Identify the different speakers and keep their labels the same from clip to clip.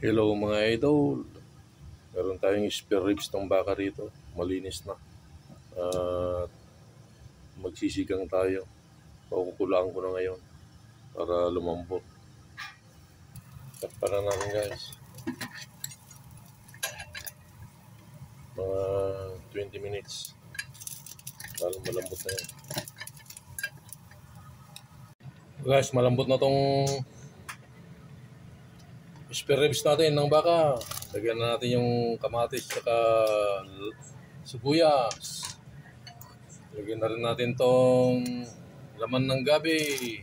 Speaker 1: Hello mga idol, meron tayong spare ribs ng baka rito, malinis na. At magsisigang tayo, pakukulaan ko na ngayon para lumambot. Takpan na natin guys, mga 20 minutes, lalo malambot na yan. Guys, malambot na tong spare ribs natin ng baka. Lagyan na natin yung kamatis at sibuyas. Lagyan na rin natin tong laman ng gabi.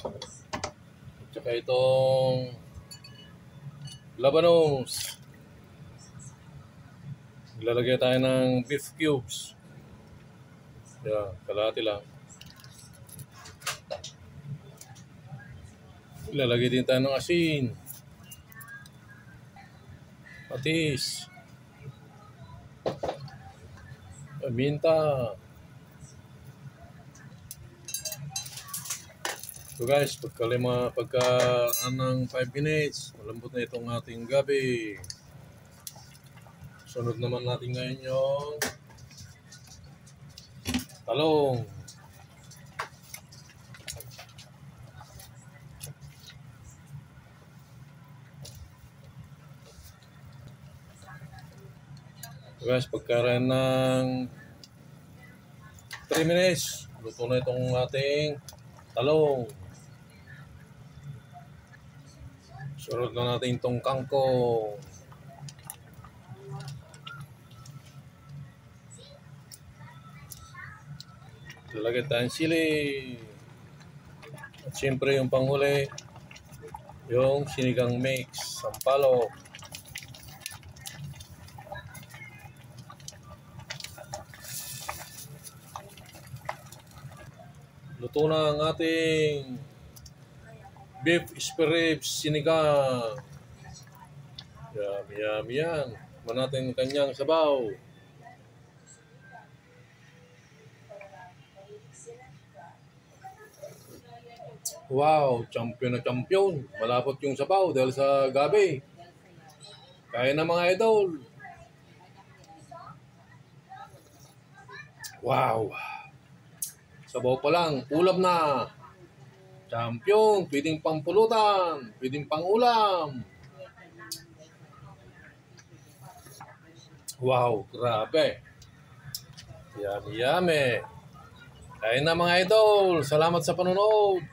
Speaker 1: At saka itong labanos. Ilalagay tayo ng beef cubes. Yan, kalahati lang. Ilalagay din tayo ng asin, patis, paminta. So guys, pagka ng 5 minutes, malambot na itong ating gabi. Sunod naman natin ngayon yung talong. So guys, pagkaroon ng 3 minutes, luto na itong ating talong. Sunod na natin itong kangkong. Lalagay tayong sili. At siyempre yung panghuli, yung sinigang mix, sampalok. Luto na ang ating beef spare ribs sinigang. Yummy yan. Tikman natin kanyang sabaw. Wow, champion na champion. Malapot yung sabaw dahil sa gabi. Kaya na mga idol. Wow. Sabaw pa lang, ulam na. Champion, pwedeng pampulutan, pwedeng pangulam. Wow, grabe. Yummy. Kaya na mga idol. Salamat sa panonood.